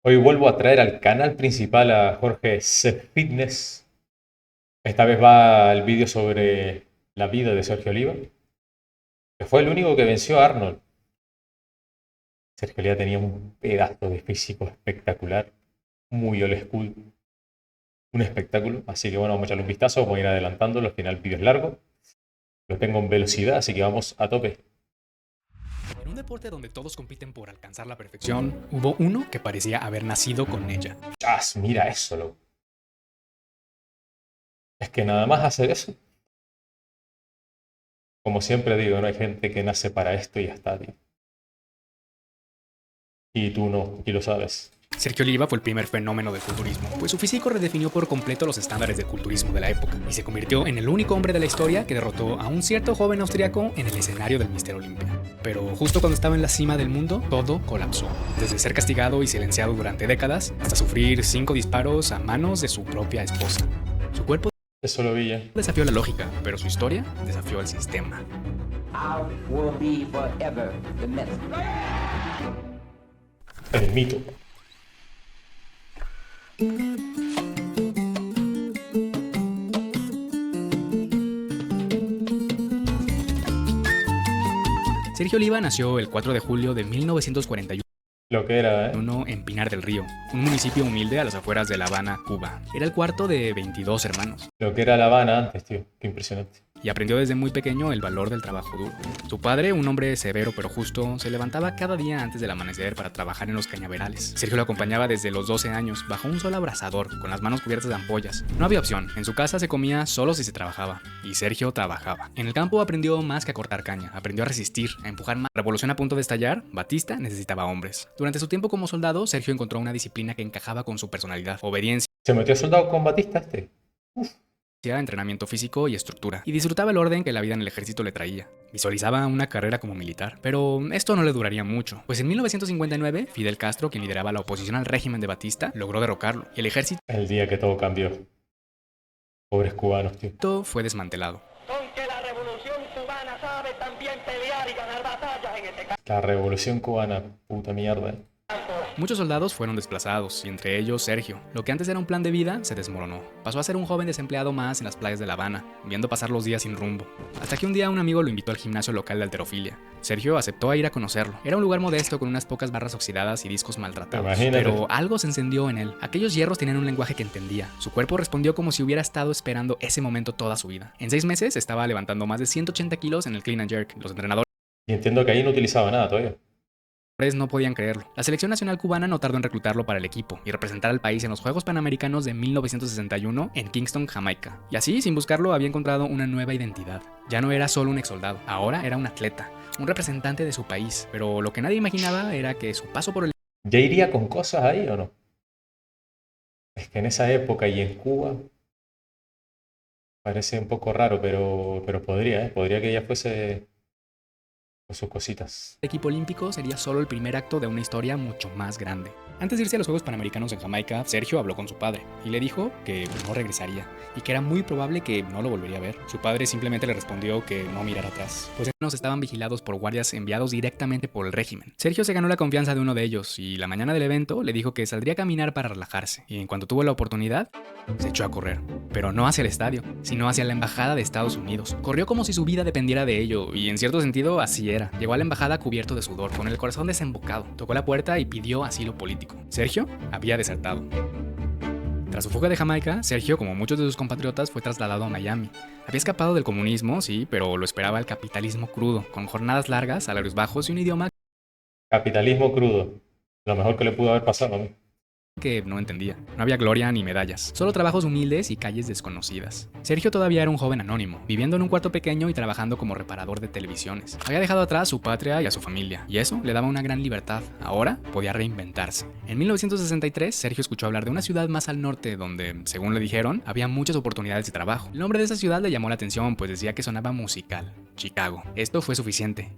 Hoy vuelvo a traer al canal principal a Jorge Seth Fitness. Esta vez va el vídeo sobre la vida de Sergio Oliva, que fue el único que venció a Arnold. Sergio Oliva tenía un pedazo de físico espectacular, muy old school, un espectáculo. Así que bueno, vamos a echarle un vistazo, vamos a ir adelantándolo, al final el vídeo es largo. Lo tengo en velocidad, así que vamos a tope. En un deporte donde todos compiten por alcanzar la perfección, hubo uno que parecía haber nacido con ella. ¡Chas! Mira eso, loco. Es que nada más hacer eso. Como siempre digo, no hay gente que nace para esto y ya está, tío. Y tú no, y lo sabes. Sergio Oliva fue el primer fenómeno del culturismo, pues su físico redefinió por completo los estándares del culturismo de la época y se convirtió en el único hombre de la historia que derrotó a un cierto joven austriaco en el escenario del Mister Olympia. Pero justo cuando estaba en la cima del mundo, todo colapsó. Desde ser castigado y silenciado durante décadas, hasta sufrir 5 disparos a manos de su propia esposa. Su cuerpo Eso lo vi ya. desafió la lógica, pero su historia desafió el sistema. I will be forever the myth. El mito. Sergio Oliva nació el 4 de julio de 1941 Lo que era, ¿eh? en Pinar del Río, un municipio humilde a las afueras de La Habana, Cuba. Era el cuarto de 22 hermanos Lo que era La Habana antes, tío. Qué impresionante. y aprendió desde muy pequeño el valor del trabajo duro. Su padre, un hombre severo pero justo, se levantaba cada día antes del amanecer para trabajar en los cañaverales. Sergio lo acompañaba desde los 12 años, bajo un sol abrasador, con las manos cubiertas de ampollas. No había opción, en su casa se comía solo si se trabajaba, y Sergio trabajaba. En el campo aprendió más que a cortar caña, aprendió a resistir, a empujar más. Revolución a punto de estallar, Batista necesitaba hombres. Durante su tiempo como soldado, Sergio encontró una disciplina que encajaba con su personalidad: obediencia, ¿Se metió soldado con Batista este? entrenamiento físico y estructura, y disfrutaba el orden que la vida en el ejército le traía. Visualizaba una carrera como militar, pero esto no le duraría mucho, pues en 1959 Fidel Castro, quien lideraba la oposición al régimen de Batista, logró derrocarlo, y el ejército El día que todo cambió. Pobres cubanos, tío. fue desmantelado. Con que la revolución cubana sabe también pelear y ganar batallas en este La revolución cubana, puta mierda. Muchos soldados fueron desplazados, y entre ellos Sergio. Lo que antes era un plan de vida se desmoronó. Pasó a ser un joven desempleado más en las playas de La Habana, viendo pasar los días sin rumbo. Hasta que un día un amigo lo invitó al gimnasio local de halterofilia. Sergio aceptó a ir a conocerlo. Era un lugar modesto con unas pocas barras oxidadas y discos maltratados. Imagínate. Pero algo se encendió en él. Aquellos hierros tenían un lenguaje que entendía. Su cuerpo respondió como si hubiera estado esperando ese momento toda su vida. En 6 meses estaba levantando más de 180 kilos en el clean and jerk. Los entrenadores Y entiendo que ahí no utilizaba nada todavía. no podían creerlo. La selección nacional cubana no tardó en reclutarlo para el equipo y representar al país en los Juegos Panamericanos de 1961 en Kingston, Jamaica. Y así, sin buscarlo, había encontrado una nueva identidad. Ya no era solo un exsoldado, ahora era un atleta, un representante de su país. Pero lo que nadie imaginaba era que su paso por el ¿Ya iría con cosas ahí o no? Es que en esa época y en Cuba parece un poco raro, pero podría, ¿eh? Podría que ya fuese con sus cositas. equipo olímpico sería solo el primer acto de una historia mucho más grande. Antes de irse a los Juegos Panamericanos en Jamaica, Sergio habló con su padre y le dijo que no regresaría y que era muy probable que no lo volvería a ver. Su padre simplemente le respondió que no mirara atrás, pues nos estaban vigilados por guardias enviados directamente por el régimen. Sergio se ganó la confianza de uno de ellos y la mañana del evento le dijo que saldría a caminar para relajarse, y en cuanto tuvo la oportunidad, se echó a correr. Pero no hacia el estadio, sino hacia la embajada de Estados Unidos. Corrió como si su vida dependiera de ello, y en cierto sentido así era. Llegó a la embajada cubierto de sudor, con el corazón desembocado. Tocó la puerta y pidió asilo político. Sergio había desertado. Tras su fuga de Jamaica, Sergio, como muchos de sus compatriotas, fue trasladado a Miami. Había escapado del comunismo, sí, pero lo esperaba el capitalismo crudo, con jornadas largas, salarios bajos y un idioma Capitalismo crudo. Lo mejor que le pudo haber pasado a mí. que no entendía. No había gloria ni medallas, solo trabajos humildes y calles desconocidas. Sergio todavía era un joven anónimo, viviendo en un cuarto pequeño y trabajando como reparador de televisiones. Había dejado atrás su patria y a su familia, y eso le daba una gran libertad. Ahora podía reinventarse. En 1963, Sergio escuchó hablar de una ciudad más al norte donde, según le dijeron, había muchas oportunidades de trabajo. El nombre de esa ciudad le llamó la atención, pues decía que sonaba musical: Chicago. Esto fue suficiente.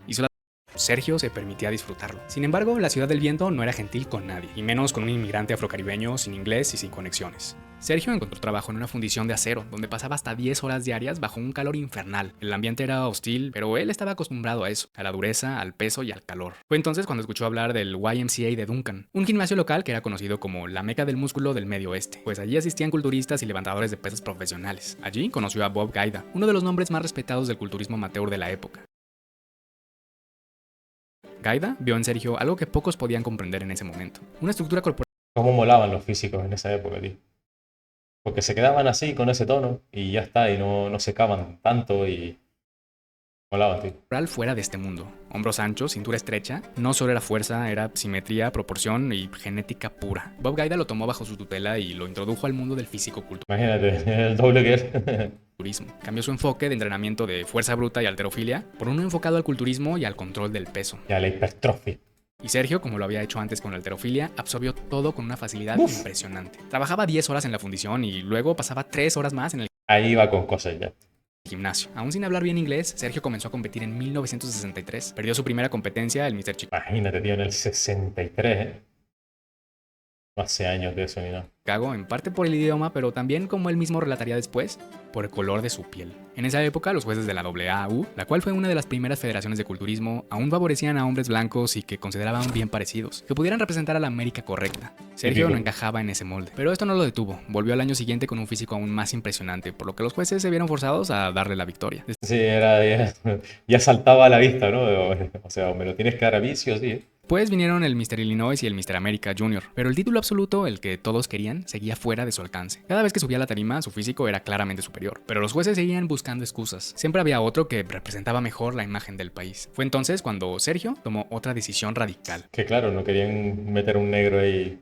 Sergio se permitía disfrutarlo. Sin embargo, la ciudad del viento no era gentil con nadie, y menos con un inmigrante afrocaribeño sin inglés y sin conexiones. Sergio encontró trabajo en una fundición de acero, donde pasaba hasta 10 horas diarias bajo un calor infernal. El ambiente era hostil, pero él estaba acostumbrado a eso, a la dureza, al peso y al calor. Fue entonces cuando escuchó hablar del YMCA de Duncan, un gimnasio local que era conocido como la meca del músculo del Medio Oeste, pues allí asistían culturistas y levantadores de pesas profesionales. Allí conoció a Bob Gaida, uno de los nombres más respetados del culturismo amateur de la época. Gaida vio en Sergio algo que pocos podían comprender en ese momento, una estructura corporal. Cómo molaban los físicos en esa época, tío. Porque se quedaban así, con ese tono, y ya está, y no secaban tanto, y molaban, tío. Fuera de este mundo. Hombros anchos, cintura estrecha, no solo era fuerza, era simetría, proporción y genética pura. Bob Gaida lo tomó bajo su tutela y lo introdujo al mundo del físico-culturismo. Imagínate, el doble que él. Cambió su enfoque de entrenamiento de fuerza bruta y halterofilia por uno enfocado al culturismo y al control del peso. Y a la hipertrofia. Y Sergio, como lo había hecho antes con la halterofilia, absorbió todo con una facilidad impresionante. Trabajaba 10 horas en la fundición y luego pasaba 3 horas más en el Ahí iba con cosas ya. gimnasio. Aún sin hablar bien inglés, Sergio comenzó a competir en 1963. Perdió su primera competencia, el Mr. Imagínate, tío, en el 63, ¿eh? No hace años de eso ni nada. Chicago, en parte por el idioma, pero también, como él mismo relataría después, por el color de su piel. En esa época, los jueces de la AAU, la cual fue una de las primeras federaciones de culturismo, aún favorecían a hombres blancos y que consideraban bien parecidos, que pudieran representar a la América correcta. Sergio no encajaba en ese molde, pero esto no lo detuvo. Volvió al año siguiente con un físico aún más impresionante, por lo que los jueces se vieron forzados a darle la victoria. Sí, ya saltaba a la vista, ¿no? O sea, me lo tienes que dar a mí, sí o sí, ¿eh? Después vinieron el Mr. Illinois y el Mr. America Jr., pero el título absoluto, el que todos querían, seguía fuera de su alcance. Cada vez que subía a la tarima, su físico era claramente superior, pero los jueces seguían buscando excusas. Siempre había otro que representaba mejor la imagen del país. Fue entonces cuando Sergio tomó otra decisión radical. Que claro, no querían meter un negro ahí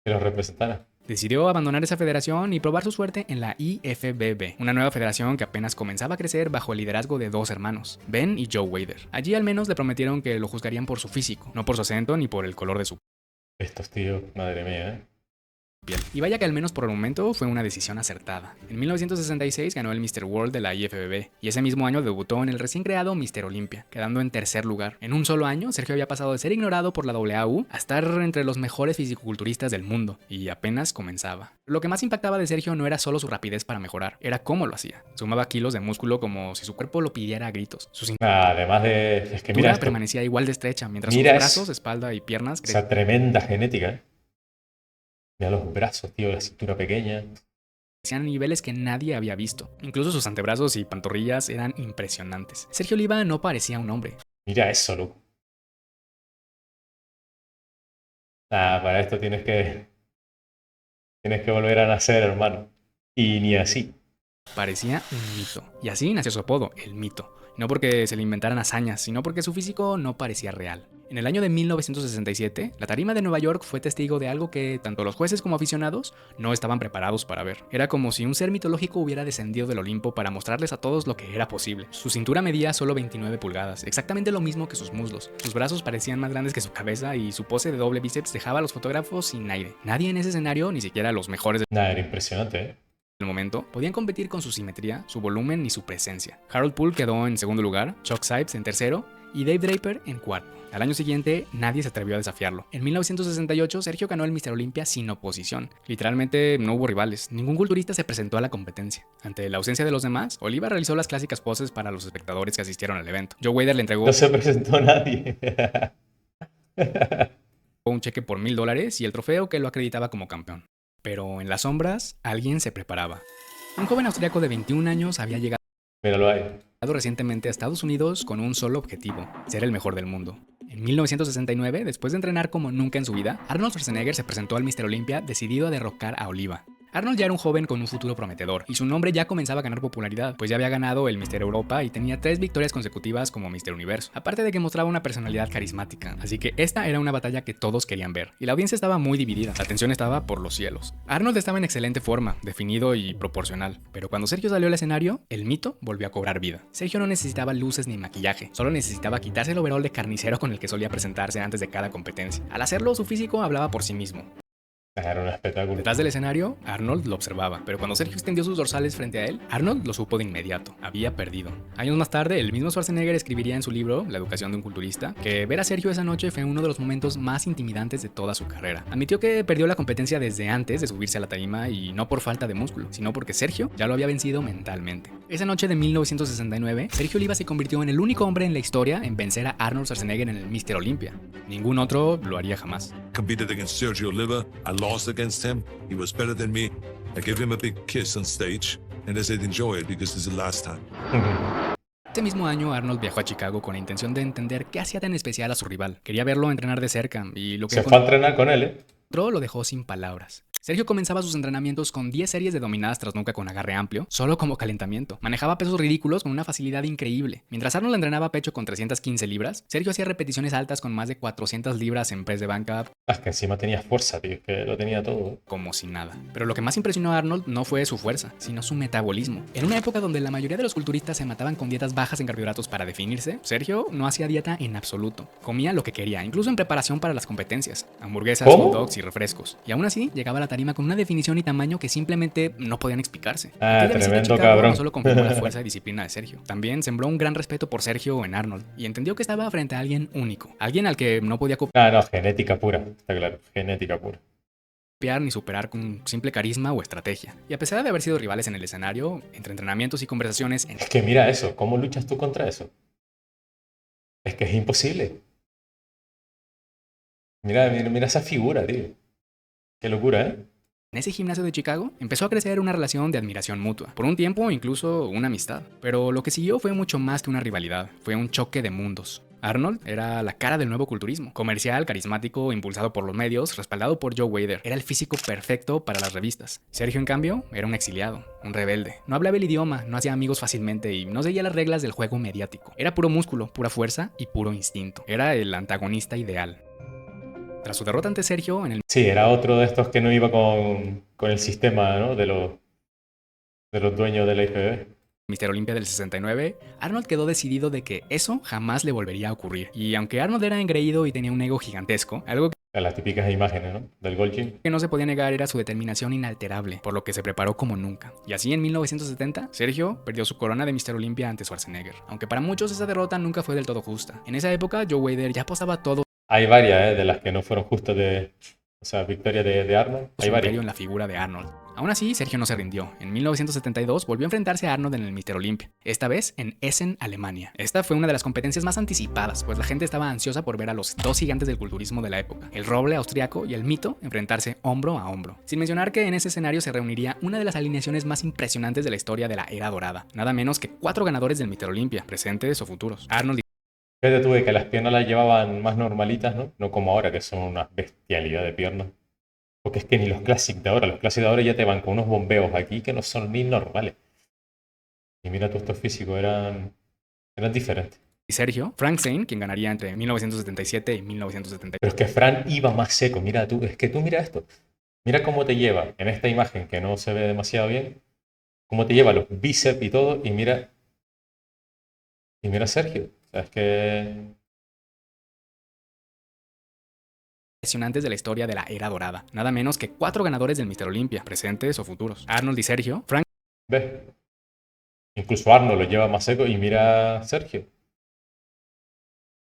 que los representara. Decidió abandonar esa federación y probar su suerte en la IFBB, una nueva federación que apenas comenzaba a crecer bajo el liderazgo de dos hermanos, Ben y Joe Wader. Allí al menos le prometieron que lo juzgarían por su físico, no por su acento ni por el color de su Estos tíos, madre mía, ¿eh? piel. Y vaya que al menos por el momento fue una decisión acertada. En 1966 ganó el Mr. World de la IFBB y ese mismo año debutó en el recién creado Mr. Olympia, quedando en tercer lugar. En un solo año, Sergio había pasado de ser ignorado por la AAU a estar entre los mejores fisicoculturistas del mundo y apenas comenzaba. Lo que más impactaba de Sergio no era solo su rapidez para mejorar, era cómo lo hacía. Sumaba kilos de músculo como si su cuerpo lo pidiera a gritos. Su cintura Además de... Es que mira esto. permanecía igual de estrecha, mientras Mira sus brazos, espalda y piernas esa tremenda genética, ¿eh? Mira los brazos, tío, la cintura pequeña. crecían a niveles que nadie había visto. Incluso sus antebrazos y pantorrillas eran impresionantes. Sergio Oliva no parecía un hombre. Mira eso, loco. Para esto tienes que volver a nacer, hermano. Y ni así. Parecía un mito. Y así nació su apodo, el mito. No porque se le inventaran hazañas, sino porque su físico no parecía real. En el año de 1967, la tarima de Nueva York fue testigo de algo que tanto los jueces como aficionados no estaban preparados para ver. Era como si un ser mitológico hubiera descendido del Olimpo para mostrarles a todos lo que era posible. Su cintura medía solo 29 pulgadas, exactamente lo mismo que sus muslos. Sus brazos parecían más grandes que su cabeza y su pose de doble bíceps dejaba a los fotógrafos sin aire. Nadie en ese escenario, ni siquiera los mejores Era impresionante, ¿eh? el momento, podían competir con su simetría, su volumen y su presencia. Harold Poole quedó en segundo lugar, Chuck Sipes en tercero y Dave Draper en cuarto. Al año siguiente, nadie se atrevió a desafiarlo. En 1968, Sergio ganó el Mr. Olympia sin oposición. Literalmente no hubo rivales, ningún culturista se presentó a la competencia. Ante la ausencia de los demás, Oliva realizó las clásicas poses para los espectadores que asistieron al evento. Joe Wader le entregó No se presentó nadie. un cheque por $1000 y el trofeo que lo acreditaba como campeón. Pero en las sombras, alguien se preparaba. Un joven austriaco de 21 años había llegado Míralo ahí. recientemente a Estados Unidos con un solo objetivo, ser el mejor del mundo. En 1969, después de entrenar como nunca en su vida, Arnold Schwarzenegger se presentó al Mr. Olympia decidido a derrocar a Oliva. Arnold ya era un joven con un futuro prometedor, y su nombre ya comenzaba a ganar popularidad, pues ya había ganado el Mr. Europa y tenía 3 victorias consecutivas como Mr. Universo, aparte de que mostraba una personalidad carismática, así que esta era una batalla que todos querían ver, y la audiencia estaba muy dividida, la tensión estaba por los cielos. Arnold estaba en excelente forma, definido y proporcional, pero cuando Sergio salió al escenario, el mito volvió a cobrar vida. Sergio no necesitaba luces ni maquillaje, solo necesitaba quitarse el overol de carnicero con el que solía presentarse antes de cada competencia. Al hacerlo, su físico hablaba por sí mismo. Era un espectáculo. Detrás del escenario, Arnold lo observaba, pero cuando Sergio extendió sus dorsales frente a él, Arnold lo supo de inmediato. Había perdido. Años más tarde, el mismo Schwarzenegger escribiría en su libro, La educación de un culturista, que ver a Sergio esa noche fue uno de los momentos más intimidantes de toda su carrera. Admitió que perdió la competencia desde antes de subirse a la tarima y no por falta de músculo, sino porque Sergio ya lo había vencido mentalmente. Esa noche de 1969, Sergio Oliva se convirtió en el único hombre en la historia en vencer a Arnold Schwarzenegger en el Mr. Olympia. Ningún otro lo haría jamás. Competed against Sergio Oliva. I lost against him. He was better than me. I gave him a big kiss on stage, and I said, enjoy it because it's the last time. Ese mismo año, Arnold viajó a Chicago con la intención de entender qué hacía tan especial a su rival. Quería verlo entrenar de cerca y lo que Se fue a entrenar con él, ¿eh? lo dejó sin palabras. Sergio comenzaba sus entrenamientos con 10 series de dominadas tras nuca con agarre amplio, solo como calentamiento. Manejaba pesos ridículos con una facilidad increíble. Mientras Arnold entrenaba pecho con 315 libras, Sergio hacía repeticiones altas con más de 400 libras en press de banca. Es que encima tenía fuerza, tío, que lo tenía todo. Como si nada. Pero lo que más impresionó a Arnold no fue su fuerza, sino su metabolismo. En una época donde la mayoría de los culturistas se mataban con dietas bajas en carbohidratos para definirse, Sergio no hacía dieta en absoluto. Comía lo que quería, incluso en preparación para las competencias. Hamburguesas, ¿Cómo? hot dogs y refrescos. Y aún así, llegaba a la tarima con una definición y tamaño que simplemente no podían explicarse. Ah, Aquella visita a tremendo Chicago cabrón. no solo confirmó la fuerza y disciplina de Sergio, también sembró un gran respeto por Sergio en Arnold y entendió que estaba frente a alguien único, alguien al que no podía Ah, no, genética pura, está claro, genética pura. copiar ni superar con simple carisma o estrategia. Y a pesar de haber sido rivales en el escenario, entre entrenamientos y conversaciones, Es que mira eso, ¿cómo luchas tú contra eso? Es que es imposible. Mira esa figura, tío. Qué locura, ¿eh? en ese gimnasio de Chicago empezó a crecer una relación de admiración mutua, por un tiempo incluso una amistad. Pero lo que siguió fue mucho más que una rivalidad, fue un choque de mundos. Arnold era la cara del nuevo culturismo, comercial, carismático, impulsado por los medios, respaldado por Joe Weider. Era el físico perfecto para las revistas. Sergio, en cambio, era un exiliado, un rebelde. No hablaba el idioma, no hacía amigos fácilmente y no seguía las reglas del juego mediático. Era puro músculo, pura fuerza y puro instinto. Era el antagonista ideal. Tras su derrota ante Sergio en el Sí, era otro de estos que no iba con el sistema, ¿no? de los dueños de la IFBB. Mr. Olympia del 69, Arnold quedó decidido de que eso jamás le volvería a ocurrir. Y aunque Arnold era engreído y tenía un ego gigantesco, algo Las típicas imágenes, ¿no? Del Gold Gym. que no se podía negar era su determinación inalterable, por lo que se preparó como nunca. Y así en 1970, Sergio perdió su corona de Mr. Olympia ante Schwarzenegger. Aunque para muchos esa derrota nunca fue del todo justa. En esa época, Joe Weider ya apostaba todo Hay varias, de las que no fueron justas o sea, victoria de Arnold. su Hay imperio varias. en la figura de Arnold. Aún así, Sergio no se rindió. En 1972 volvió a enfrentarse a Arnold en el Mr. Olympia, esta vez en Essen, Alemania. Esta fue una de las competencias más anticipadas, pues la gente estaba ansiosa por ver a los dos gigantes del culturismo de la época, el roble austriaco y el mito, enfrentarse hombro a hombro. Sin mencionar que en ese escenario se reuniría una de las alineaciones más impresionantes de la historia de la era dorada, nada menos que 4 ganadores del Mr. Olympia, presentes o futuros. Arnold Fíjate tú que las piernas las llevaban más normalitas, ¿no? No como ahora, que son una bestialidad de piernas. Porque es que ni los Classic de ahora ya te van con unos bombeos aquí que no son ni normales. Y mira tú, estos físicos eran diferentes. y Sergio, Frank Zane, quien ganaría entre 1977 y 1978. Pero es que Fran iba más seco, mira tú, es que tú mira esto. Mira cómo te lleva en esta imagen que no se ve demasiado bien, cómo te lleva los bíceps y todo, y mira a Sergio. O sea, es que Impresionantes de la historia de la era dorada, nada menos que 4 ganadores del Mr. Olympia, presentes o futuros. Arnold y Sergio, Frank ves, incluso Arnold lo lleva más seco y mira a Sergio.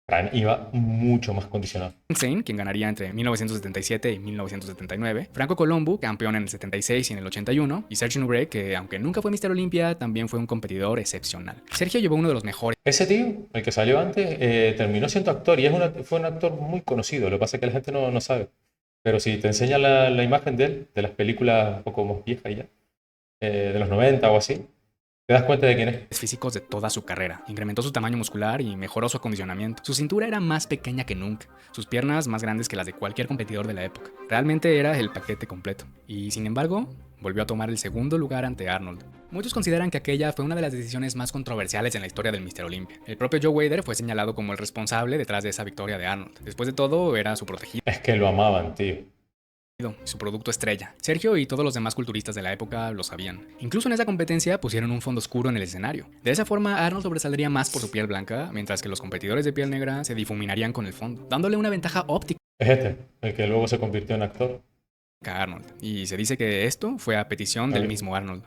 Fran iba mucho más condicionado. Zane, quien ganaría entre 1977 y 1979, Franco Colombo, campeón en el 76 y en el 81, y Serge Nubret, que aunque nunca fue Mr. Olympia, también fue un competidor excepcional. Sergio llevó uno de los mejores Ese tío, el que salió antes, terminó siendo actor y fue un actor muy conocido. Lo que pasa es que la gente no sabe. Pero si te enseña la imagen de él, de las películas un poco más viejas ya, de los 90 o así, te das cuenta de quién es. físicos de toda su carrera. Incrementó su tamaño muscular y mejoró su acondicionamiento. Su cintura era más pequeña que nunca, sus piernas más grandes que las de cualquier competidor de la época. Realmente era el paquete completo. Y sin embargo, volvió a tomar el segundo lugar ante Arnold. Muchos consideran que aquella fue una de las decisiones más controversiales en la historia del Mr. Olympia. El propio Joe Weider fue señalado como el responsable detrás de esa victoria de Arnold. Después de todo, era su protegido Es que lo amaban, tío. y su producto estrella. Sergio y todos los demás culturistas de la época lo sabían. Incluso en esa competencia pusieron un fondo oscuro en el escenario. De esa forma, Arnold sobresaldría más por su piel blanca, mientras que los competidores de piel negra se difuminarían con el fondo, dándole una ventaja óptica Es este, el que luego se convirtió en actor. a Arnold, y se dice que esto fue a petición del mismo Arnold.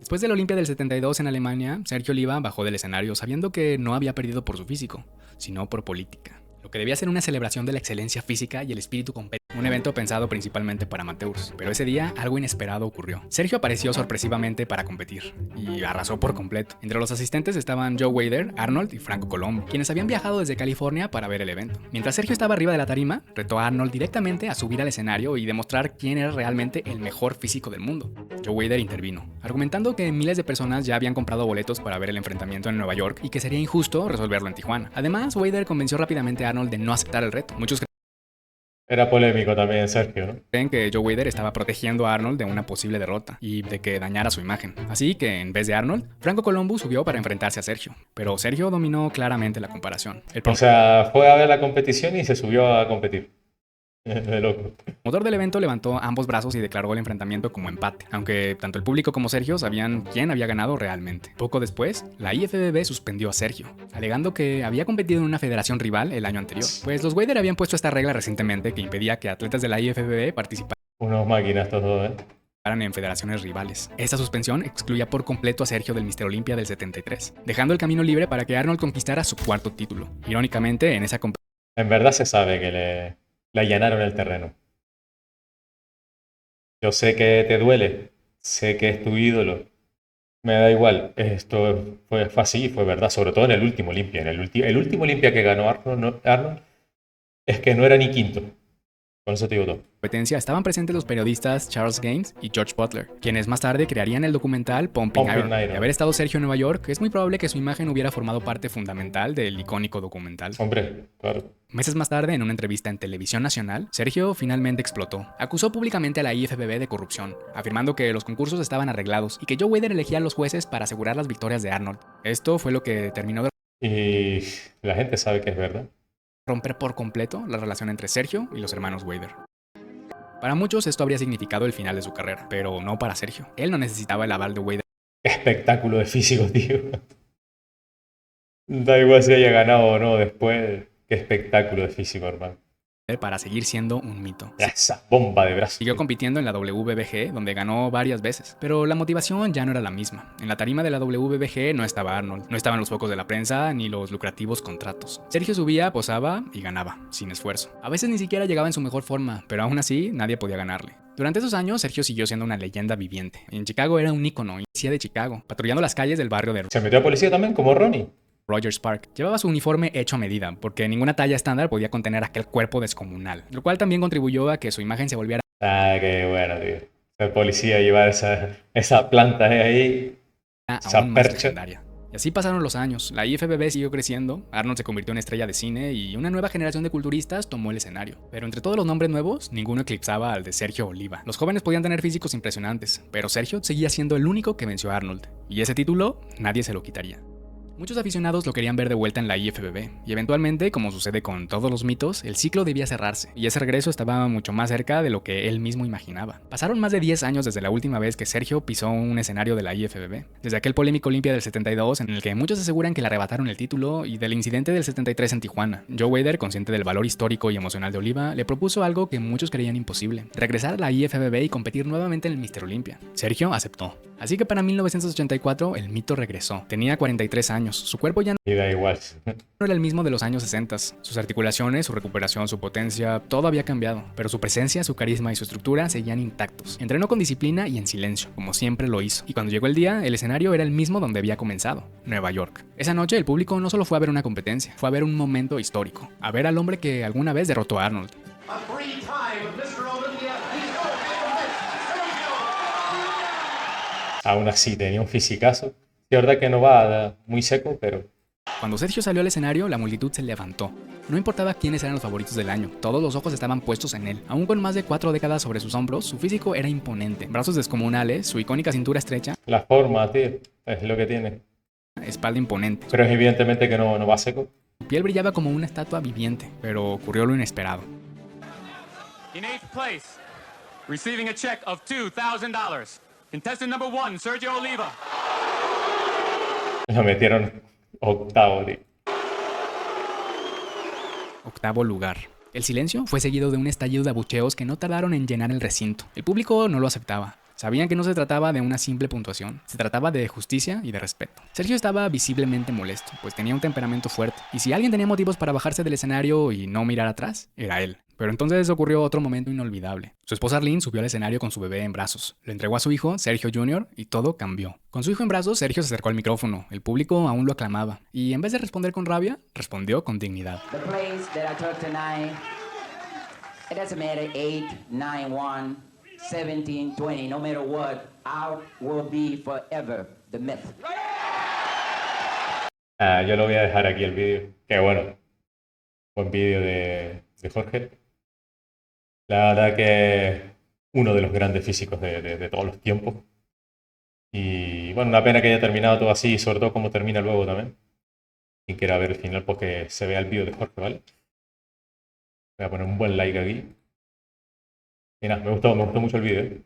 Después de la Olimpia del 72 en Alemania, Sergio Oliva bajó del escenario sabiendo que no había perdido por su físico, sino por política. Lo que debía ser una celebración de la excelencia física y el espíritu competitivo. Un evento pensado principalmente para amateurs, pero ese día algo inesperado ocurrió. Sergio apareció sorpresivamente para competir, y arrasó por completo. Entre los asistentes estaban Joe Weider, Arnold y Franco Colombo, quienes habían viajado desde California para ver el evento. Mientras Sergio estaba arriba de la tarima, retó a Arnold directamente a subir al escenario y demostrar quién era realmente el mejor físico del mundo. Joe Weider intervino, argumentando que miles de personas ya habían comprado boletos para ver el enfrentamiento en Nueva York y que sería injusto resolverlo en Tijuana. Además, Weider convenció rápidamente a Arnold de no aceptar el reto. Muchos Era polémico también Sergio, ¿no? creen que Joe Weider estaba protegiendo a Arnold de una posible derrota y de que dañara su imagen. Así que, en vez de Arnold, Franco Colombo subió para enfrentarse a Sergio. Pero Sergio dominó claramente la comparación. El O sea, fue a ver la competición y se subió a competir. De loco. promotor del evento levantó ambos brazos y declaró el enfrentamiento como empate, aunque tanto el público como Sergio sabían quién había ganado realmente. Poco después, la IFBB suspendió a Sergio, alegando que había competido en una federación rival el año anterior, pues los Weider habían puesto esta regla recientemente que impedía que atletas de la IFBB participaran Unos máquinas estos dos, ¿eh? en federaciones rivales. Esta suspensión excluía por completo a Sergio del Mister Olimpia del 73, dejando el camino libre para que Arnold conquistara su cuarto título. Irónicamente, en esa competición En verdad se sabe que le allanaron el terreno. Yo sé que te duele, sé que es tu ídolo. Me da igual, esto fue así, fue verdad, sobre todo en el último Olimpia. El último Olimpia que ganó Arnold es que no era ni quinto. Con eso te digo todo. estaban presentes los periodistas Charles Gaines y George Butler, quienes más tarde crearían el documental Pumping Iron. De haber estado Sergio en Nueva York, es muy probable que su imagen hubiera formado parte fundamental del icónico documental. Hombre, claro. Meses más tarde, en una entrevista en Televisión Nacional, Sergio finalmente explotó. Acusó públicamente a la IFBB de corrupción, afirmando que los concursos estaban arreglados y que Joe Weider elegía a los jueces para asegurar las victorias de Arnold. Esto fue lo que terminó de Y la gente sabe que es verdad. romper por completo la relación entre Sergio y los hermanos Weider. Para muchos esto habría significado el final de su carrera, pero no para Sergio. Él no necesitaba el aval de Weider Qué espectáculo de físico, tío. Da igual si haya ganado o no después. Qué espectáculo de físico, hermano. para seguir siendo un mito. Esa bomba de brazo. Siguió compitiendo en la WBG, donde ganó varias veces, pero la motivación ya no era la misma. En la tarima de la WBG no estaba Arnold, no estaban los focos de la prensa ni los lucrativos contratos. Sergio subía, posaba y ganaba, sin esfuerzo. A veces ni siquiera llegaba en su mejor forma, pero aún así nadie podía ganarle. Durante esos años, Sergio siguió siendo una leyenda viviente. En Chicago era un ícono, y de Chicago, patrullando las calles del barrio de Se metió a policía también, como Ronnie. Rogers Park. Llevaba su uniforme hecho a medida, porque ninguna talla estándar podía contener aquel cuerpo descomunal, lo cual también contribuyó a que su imagen se volviera Ah, qué bueno, tío. El policía llevar esa planta ahí, esa aún más percha. legendaria. Y así pasaron los años, la IFBB siguió creciendo, Arnold se convirtió en estrella de cine y una nueva generación de culturistas tomó el escenario. Pero entre todos los nombres nuevos, ninguno eclipsaba al de Sergio Oliva. Los jóvenes podían tener físicos impresionantes, pero Sergio seguía siendo el único que venció a Arnold, y ese título nadie se lo quitaría. Muchos aficionados lo querían ver de vuelta en la IFBB, y eventualmente, como sucede con todos los mitos, el ciclo debía cerrarse, y ese regreso estaba mucho más cerca de lo que él mismo imaginaba. Pasaron más de 10 años desde la última vez que Sergio pisó un escenario de la IFBB, desde aquel polémico Olimpia del 72 en el que muchos aseguran que le arrebataron el título, y del incidente del 73 en Tijuana. Joe Weider, consciente del valor histórico y emocional de Oliva, le propuso algo que muchos creían imposible: regresar a la IFBB y competir nuevamente en el Mister Olimpia. Sergio aceptó. Así que para 1984 el mito regresó. Tenía 43 años, su cuerpo ya Y da igual. no era el mismo de los años 60. Sus articulaciones, su recuperación, su potencia, todo había cambiado, pero su presencia, su carisma y su estructura seguían intactos. Entrenó con disciplina y en silencio, como siempre lo hizo. Y cuando llegó el día, el escenario era el mismo donde había comenzado, Nueva York. Esa noche el público no solo fue a ver una competencia, fue a ver un momento histórico, a ver al hombre que alguna vez derrotó a Arnold. A three-time Mr. Olympia, he's going to win. Aún así, tenía un fisicazo. De verdad que no va muy seco, pero Cuando Sergio salió al escenario, la multitud se levantó. No importaba quiénes eran los favoritos del año, todos los ojos estaban puestos en él. Aún con más de 4 décadas sobre sus hombros, su físico era imponente. Brazos descomunales, su icónica cintura estrecha, la forma, tío, es lo que tiene. espalda imponente. Pero es evidentemente que no va seco. Su piel brillaba como una estatua viviente, pero ocurrió lo inesperado. In 8th place, receiving a check of $2,000. Contestant number 1, Sergio Oliva. Lo metieron octavo, tío. Octavo lugar. El silencio fue seguido de un estallido de abucheos que no tardaron en llenar el recinto. El público no lo aceptaba. Sabían que no se trataba de una simple puntuación, se trataba de justicia y de respeto. Sergio estaba visiblemente molesto, pues tenía un temperamento fuerte, y si alguien tenía motivos para bajarse del escenario y no mirar atrás, era él. Pero entonces ocurrió otro momento inolvidable. Su esposa Arlene subió al escenario con su bebé en brazos, lo entregó a su hijo, Sergio Jr., y todo cambió. Con su hijo en brazos, Sergio se acercó al micrófono, el público aún lo aclamaba, y en vez de responder con rabia, respondió con dignidad. The place that I took tonight, it doesn't matter 8, 9, 1, 17, 20, no matter what, I will be forever the myth. Yo lo voy a dejar aquí el vídeo. Que bueno, buen vídeo de Jorge. La verdad que uno de los grandes físicos de todos los tiempos. Y bueno, una pena que haya terminado todo así, sobre todo cómo termina luego también. Quien quiera ver el final, pues que se vea el vídeo de Jorge, ¿vale? Voy a poner un buen like aquí. Y nada, me gustó mucho el vídeo.